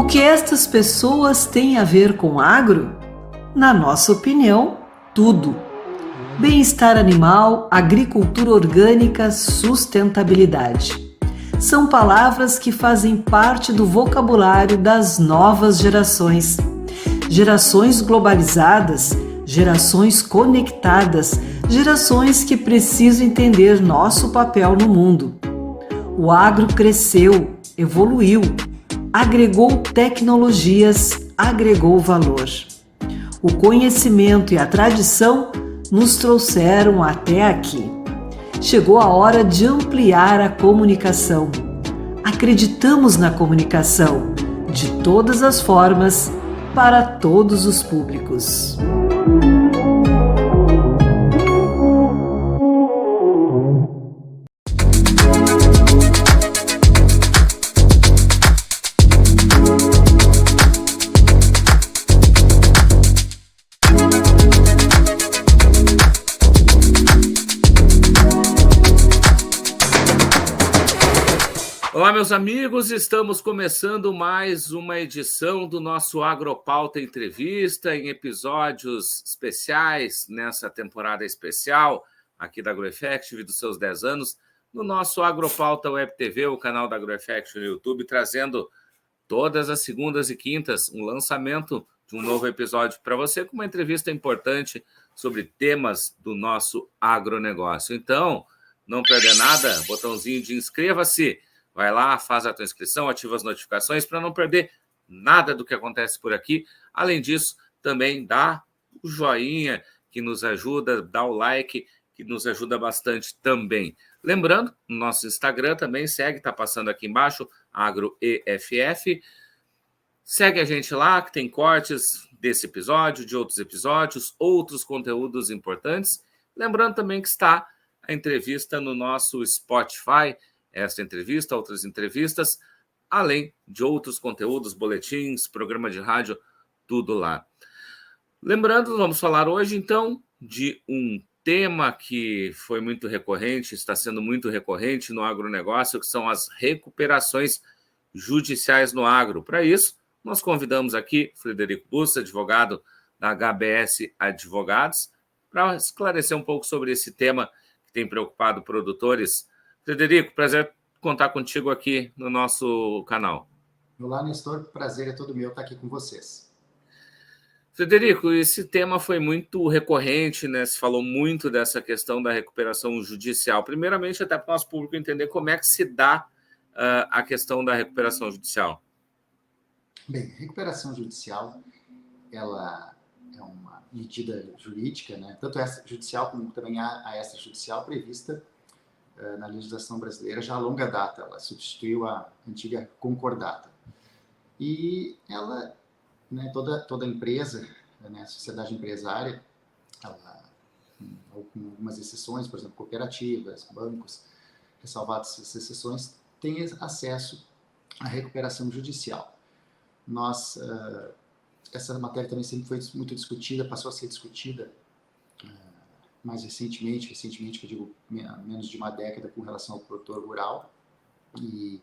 O que estas pessoas têm a ver com agro? Na nossa opinião, tudo. Bem-estar animal, agricultura orgânica, sustentabilidade. São palavras que fazem parte do vocabulário das novas gerações. Gerações globalizadas, gerações conectadas, gerações que precisam entender nosso papel no mundo. O agro cresceu, evoluiu, agregou tecnologias, agregou valor. O conhecimento e a tradição nos trouxeram até aqui. Chegou a hora de ampliar a comunicação. Acreditamos na comunicação, de todas as formas, para todos os públicos. Olá, meus amigos, estamos começando mais uma edição do nosso Agropauta Entrevista, em episódios especiais, nessa temporada especial aqui da AgroEffective, dos seus 10 anos, no nosso Agropauta Web TV, o canal da AgroEffective no YouTube, trazendo todas as segundas e quintas um lançamento de um novo episódio para você, com uma entrevista importante sobre temas do nosso agronegócio. Então, não perder nada, botãozinho de inscreva-se. Vai lá, faz a tua inscrição, ativa as notificações para não perder nada do que acontece por aqui. Além disso, também dá o joinha que nos ajuda, dá o like que nos ajuda bastante também. Lembrando, no nosso Instagram também segue, está passando aqui embaixo, AgroEFF. Segue a gente lá, que tem cortes desse episódio, de outros episódios, outros conteúdos importantes. Lembrando também que está a entrevista no nosso Spotify, esta entrevista, outras entrevistas, além de outros conteúdos, boletins, programa de rádio, tudo lá. Lembrando, vamos falar hoje, então, de um tema que foi muito recorrente, está sendo muito recorrente no agronegócio, que são as recuperações judiciais no agro. Para isso, nós convidamos aqui Frederico Bussa, advogado da HBS Advogados, para esclarecer um pouco sobre esse tema que tem preocupado produtores. Frederico, prazer contar contigo aqui no nosso canal. Olá, Nestor, prazer é todo meu estar aqui com vocês. Frederico, esse tema foi muito recorrente, né? Se falou muito dessa questão da recuperação judicial. Primeiramente, até para o nosso público entender como é que se dá a questão da recuperação judicial. Bem, recuperação judicial, ela é uma medida jurídica, né? Tanto essa judicial como também a extrajudicial prevista na legislação brasileira já há longa data. Ela substituiu a antiga concordata. E ela, né, toda empresa, né, sociedade empresária, ela, com algumas exceções, por exemplo, cooperativas, bancos, ressalvadas essas exceções, tem acesso à recuperação judicial. Essa matéria também sempre foi muito discutida, passou a ser discutida mais recentemente que eu digo menos de uma década, com relação ao produtor rural, e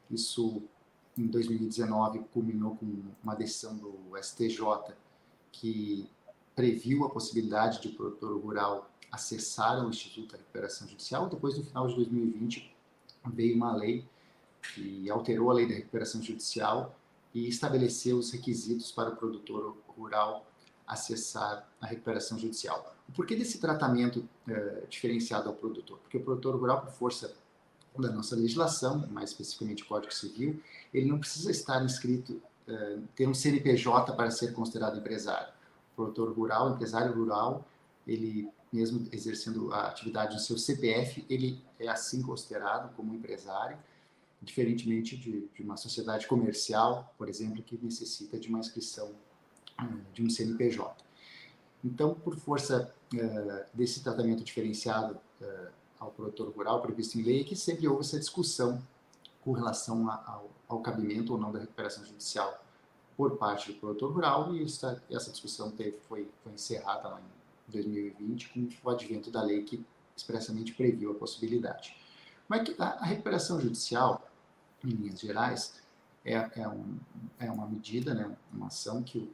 isso em 2019 culminou com uma decisão do STJ que previu a possibilidade de o produtor rural acessar o Instituto da Recuperação Judicial. Depois, no final de 2020, veio uma lei que alterou a lei da recuperação judicial e estabeleceu os requisitos para o produtor rural acessar a recuperação judicial. O porquê desse tratamento diferenciado ao produtor? Porque o produtor rural, por força da nossa legislação, mais especificamente o Código Civil, ele não precisa estar inscrito, ter um CNPJ para ser considerado empresário. O produtor rural, empresário rural, ele mesmo exercendo a atividade no seu CPF, ele é assim considerado como empresário, diferentemente de uma sociedade comercial, por exemplo, que necessita de uma inscrição de um CNPJ. Então, por força desse tratamento diferenciado ao produtor rural previsto em lei, é que sempre houve essa discussão com relação ao cabimento ou não da recuperação judicial por parte do produtor rural, e essa discussão foi encerrada lá em 2020 com o advento da lei que expressamente previu a possibilidade. Mas a recuperação judicial, em linhas gerais, é uma medida, né, uma ação que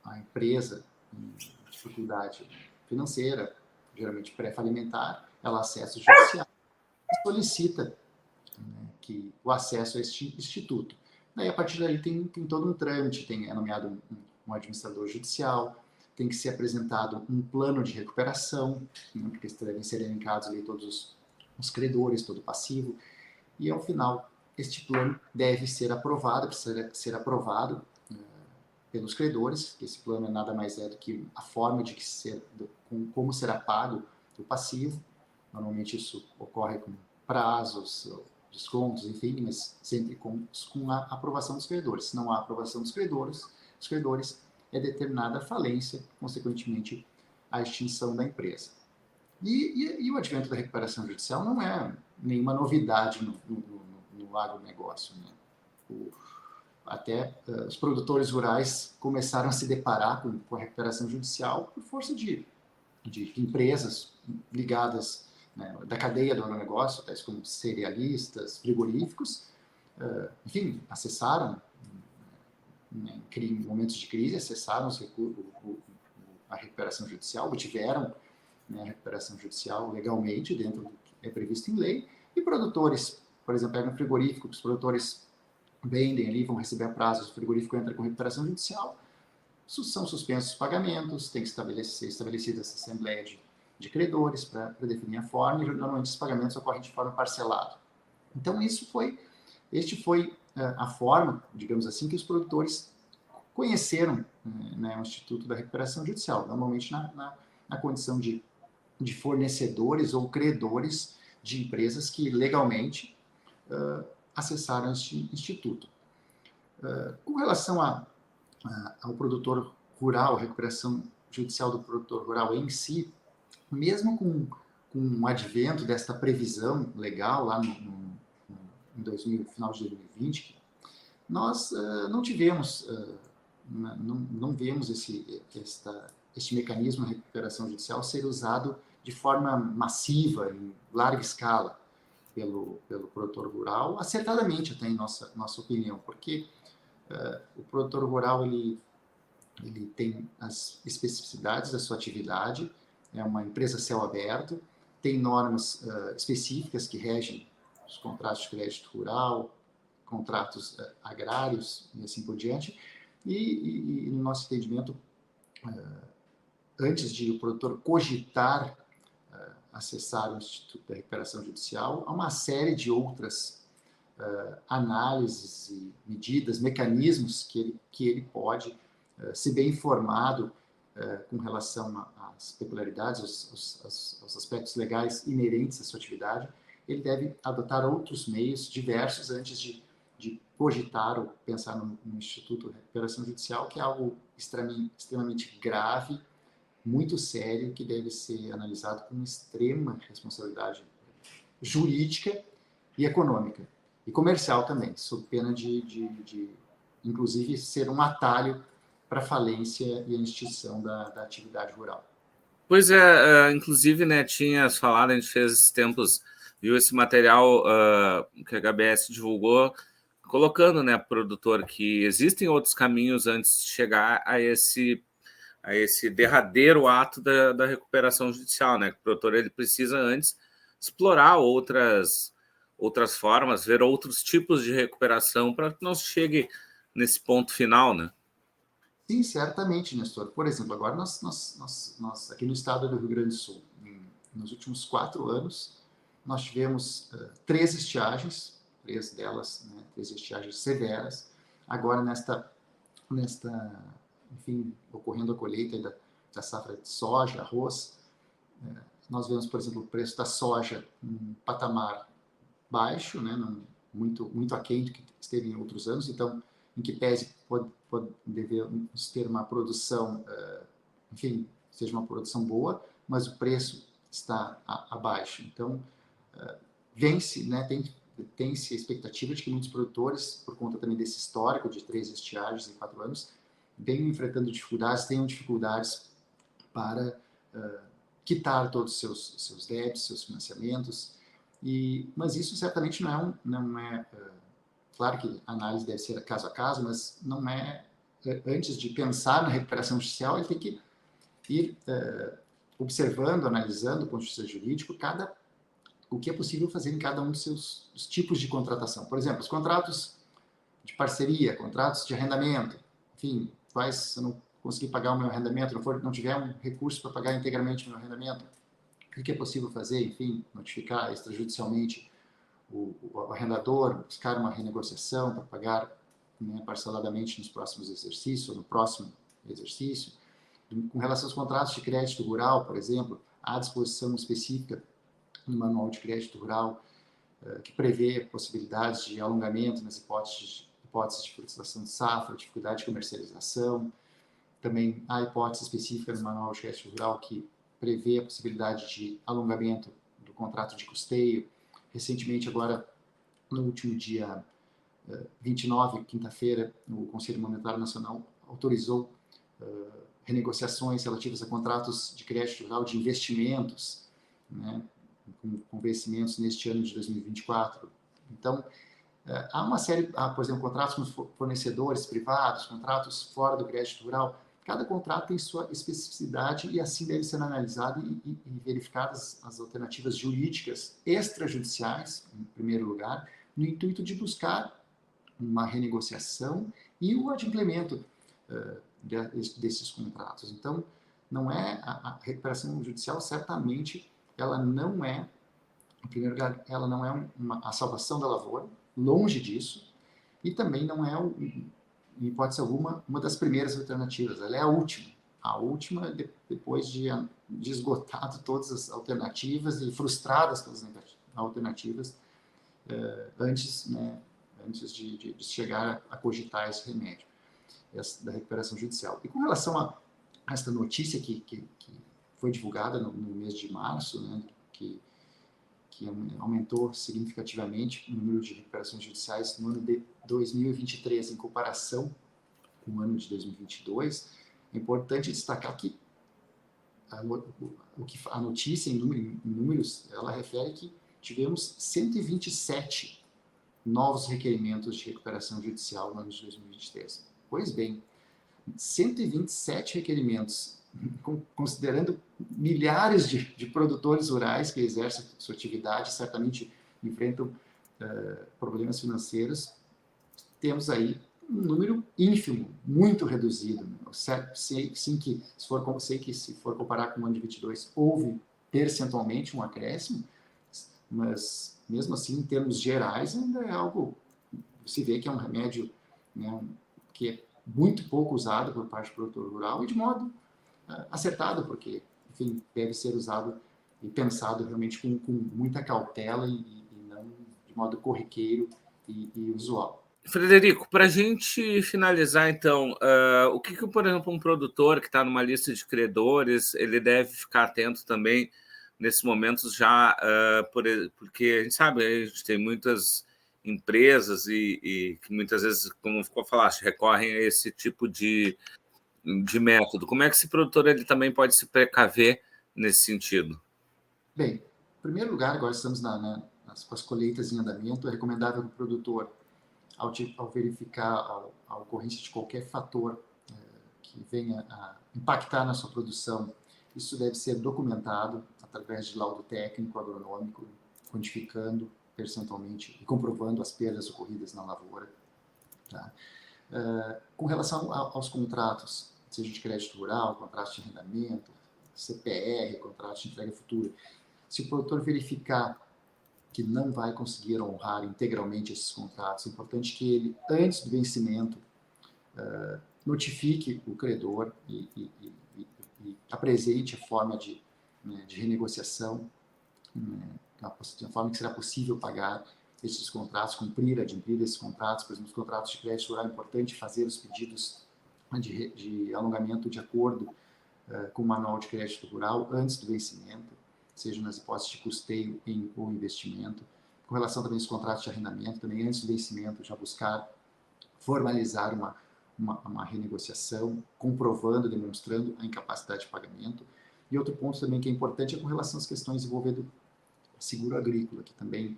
a empresa em dificuldade financeira, geralmente pré-falimentar, ela acessa o judiciário e solicita, né, que o acesso a este instituto. Daí, a partir daí, tem todo um trâmite, é nomeado um administrador judicial, tem que ser apresentado um plano de recuperação, né, porque devem ser elencados ali todos os credores, todo o passivo, e ao final este plano deve ser aprovado, precisa ser aprovado pelos credores, que esse plano é nada mais do que a forma de como será pago o passivo. Normalmente isso ocorre com prazos, descontos, enfim, mas sempre com a aprovação dos credores. Se não há aprovação dos credores, é determinada a falência, consequentemente a extinção da empresa. E o advento da recuperação judicial não é nenhuma novidade no agronegócio, né? Até os produtores rurais começaram a se deparar com a recuperação judicial por força de empresas ligadas, né, da cadeia do agronegócio, tais como cerealistas, frigoríficos, enfim, acessaram, né, em momentos de crise, acessaram a recuperação judicial, obtiveram, né, a recuperação judicial legalmente, dentro do que é previsto em lei, e produtores, por exemplo, pegam frigorífico, os produtores vendem ali, vão receber a prazo, o frigorífico entra com recuperação judicial, são suspensos os pagamentos, tem que ser estabelecida essa assembleia de credores para definir a forma, e normalmente os pagamentos ocorrem de forma parcelada. Então, este foi a forma, digamos assim, que os produtores conheceram, né, o Instituto da Recuperação Judicial, normalmente na condição de fornecedores ou credores de empresas que legalmente acessaram este instituto. Com relação ao produtor rural, a recuperação judicial do produtor rural em si, mesmo com o advento desta previsão legal lá em final de 2020, nós não tivemos, não vemos este mecanismo de recuperação judicial ser usado de forma massiva, em larga escala, pelo produtor rural, acertadamente até em nossa opinião, porque o produtor rural ele tem as especificidades da sua atividade, é uma empresa a céu aberto, tem normas específicas que regem os contratos de crédito rural, contratos agrários e assim por diante, e no nosso entendimento, antes de o produtor cogitar acessar o Instituto da Recuperação Judicial, há uma série de outras análises e medidas, mecanismos que ele pode ser bem informado com relação às peculiaridades, aos aspectos legais inerentes à sua atividade. Ele deve adotar outros meios diversos antes de cogitar ou pensar no Instituto de Recuperação Judicial, que é algo extremamente grave, muito sério, que deve ser analisado com extrema responsabilidade jurídica e econômica, e comercial também, sob pena de inclusive, ser um atalho para a falência e a extinção da atividade rural. Pois é, inclusive, né, tinhas falado, a gente fez esses tempos, viu esse material que a HBS divulgou, colocando, né, produtor, que existem outros caminhos antes de chegar a esse derradeiro ato da recuperação judicial, né? O produtor ele precisa antes explorar outras formas, ver outros tipos de recuperação para que não se chegue nesse ponto final, né? Sim, certamente, Nestor. Por exemplo, agora nós aqui no estado do Rio Grande do Sul, nos últimos 4 anos, nós tivemos 3 estiagens, 3 delas, né, 3 estiagens severas. Agora, enfim, ocorrendo a colheita da safra de soja, arroz, nós vemos, por exemplo, o preço da soja em patamar baixo, né, muito aquém do que esteve em outros anos, então, em que pese devemos ter uma produção, enfim, seja uma produção boa, mas o preço está abaixo. Então, vence, né, tem-se a expectativa de que muitos produtores, por conta também desse histórico de 3 estiagens em 4 anos, venham enfrentando dificuldades, tenham dificuldades para quitar todos os seus débitos, seus financiamentos, mas isso certamente não é claro que a análise deve ser caso a caso, mas não é, antes de pensar na recuperação judicial, ele tem que ir observando, analisando do ponto de vista jurídico o que é possível fazer em cada um dos seus tipos de contratação. Por exemplo, os contratos de parceria, contratos de arrendamento, enfim, se eu não conseguir pagar o meu arrendamento, não tiver um recurso para pagar integralmente o meu arrendamento, o que é possível fazer? Enfim, notificar extrajudicialmente o arrendador, buscar uma renegociação para pagar, né, parceladamente nos próximos exercícios, ou no próximo exercício. Com relação aos contratos de crédito rural, por exemplo, há disposição específica no Manual de Crédito Rural que prevê possibilidades de alongamento nas hipóteses de frustração de safra, dificuldade de comercialização. Também há hipótese específica no Manual de Crédito Rural que prevê a possibilidade de alongamento do contrato de custeio. Recentemente, agora, no último dia 29, quinta-feira, o Conselho Monetário Nacional autorizou renegociações relativas a contratos de crédito rural de investimentos, né, com vencimentos neste ano de 2024. Então, há uma série, por exemplo, contratos com fornecedores privados, contratos fora do crédito rural. Cada contrato tem sua especificidade e assim deve ser analisado e verificadas as alternativas jurídicas extrajudiciais, em primeiro lugar, no intuito de buscar uma renegociação e o adimplemento desses contratos. Então, não é a recuperação judicial, certamente, ela não é, em primeiro lugar, ela não é a salvação da lavoura, longe disso, e também não é, em hipótese alguma, uma das primeiras alternativas. Ela é a última depois de esgotado todas as alternativas e frustradas pelas alternativas antes de chegar a cogitar esse remédio da recuperação judicial. E com relação a esta notícia que foi divulgada no mês de março, né, que aumentou significativamente o número de recuperações judiciais no ano de 2023 em comparação com o ano de 2022, é importante destacar que a notícia em números, ela refere que tivemos 127 novos requerimentos de recuperação judicial no ano de 2023. Pois bem, 127 requerimentos, considerando milhares de produtores rurais que exercem sua atividade, certamente enfrentam problemas financeiros, temos aí um número ínfimo, muito reduzido. Sei que se for comparar com o ano de 22, houve percentualmente um acréscimo, mas mesmo assim, em termos gerais, ainda é algo, se vê que é um remédio, né, que é muito pouco usado por parte do produtor rural e de modo acertado, porque, enfim, deve ser usado e pensado realmente com muita cautela e não de modo corriqueiro e usual. Frederico, para a gente finalizar, então, o que, por exemplo, um produtor que está numa lista de credores, ele deve ficar atento também nesses momentos já, porque a gente sabe, a gente tem muitas empresas e que muitas vezes, como falaste, recorrem a esse tipo de método. Como é que esse produtor ele também pode se precaver nesse sentido? Bem, em primeiro lugar, agora estamos com as colheitas em andamento, é recomendável que o produtor, ao verificar a ocorrência de qualquer fator que venha a impactar na sua produção, isso deve ser documentado através de laudo técnico, agronômico, quantificando percentualmente e comprovando as perdas ocorridas na lavoura. Tá? Com relação aos contratos, seja de crédito rural, contratos de arrendamento, CPR, contratos de entrega futura, se o produtor verificar que não vai conseguir honrar integralmente esses contratos, é importante que ele, antes do vencimento, notifique o credor e apresente a forma de renegociação, a forma que será possível pagar esses contratos, adimplir esses contratos. Por exemplo, os contratos de crédito rural, é importante fazer os pedidos de alongamento de acordo com o Manual de Crédito Rural antes do vencimento, seja nas hipóteses de custeio ou investimento. Com relação também aos contratos de arrendamento, também antes do vencimento, já buscar formalizar uma renegociação, comprovando, demonstrando a incapacidade de pagamento. E outro ponto também que é importante é com relação às questões envolvendo seguro agrícola, que também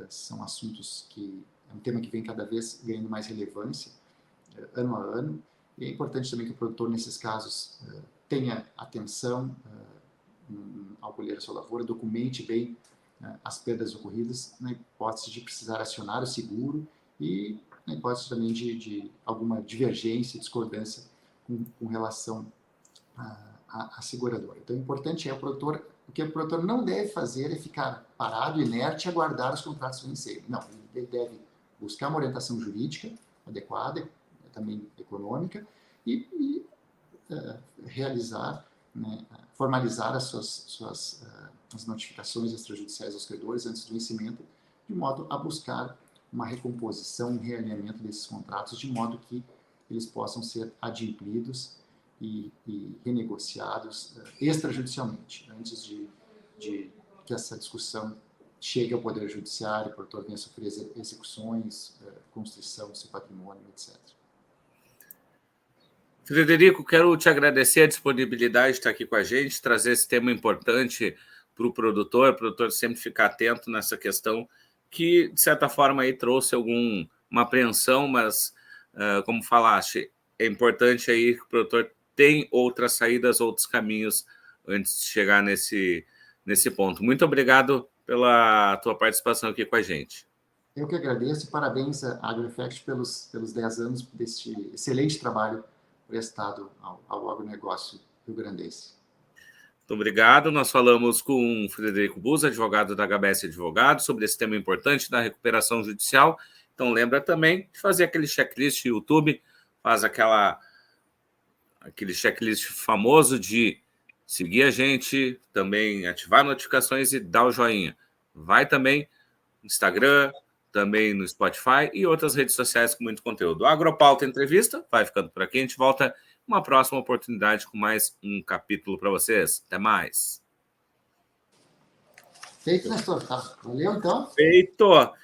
são assuntos que um tema que vem cada vez ganhando mais relevância, ano a ano, e é importante também que o produtor, nesses casos, tenha atenção ao colher a sua lavoura, documente bem as perdas ocorridas, na hipótese de precisar acionar o seguro e na hipótese também de alguma divergência, discordância com relação à seguradora. Então, o importante é o que o produtor não deve fazer é ficar parado, inerte, e aguardar os contratos vencerem. Não, ele deve buscar uma orientação jurídica adequada, também econômica, e realizar, né, formalizar as notificações extrajudiciais aos credores antes do vencimento, de modo a buscar uma recomposição, um realinhamento desses contratos, de modo que eles possam ser adimplidos e renegociados extrajudicialmente, antes de que essa discussão chegue ao Poder Judiciário, o produtor venha a sofrer execuções, constrição do seu patrimônio, etc. Frederico, quero te agradecer a disponibilidade de estar aqui com a gente, trazer esse tema importante para o produtor sempre ficar atento nessa questão que, de certa forma, aí trouxe uma apreensão, mas, como falaste, é importante aí que o produtor tem outras saídas, outros caminhos antes de chegar nesse ponto. Muito obrigado pela tua participação aqui com a gente. Eu que agradeço e parabéns à AgroEffect pelos 10 anos deste excelente trabalho prestado ao agronegócio rio-grandense. Muito obrigado. Nós falamos com o Frederico Busa, advogado da HBS Advogados, sobre esse tema importante da recuperação judicial. Então, lembra também de fazer aquele checklist no YouTube, faz aquele checklist famoso de seguir a gente, também ativar notificações e dar o joinha. Vai também no Instagram, também no Spotify e outras redes sociais com muito conteúdo. Agropauta Entrevista vai ficando por aqui. A gente volta uma próxima oportunidade com mais um capítulo para vocês. Até mais. Feito, Nestor. Tá. Valeu, então. Feito.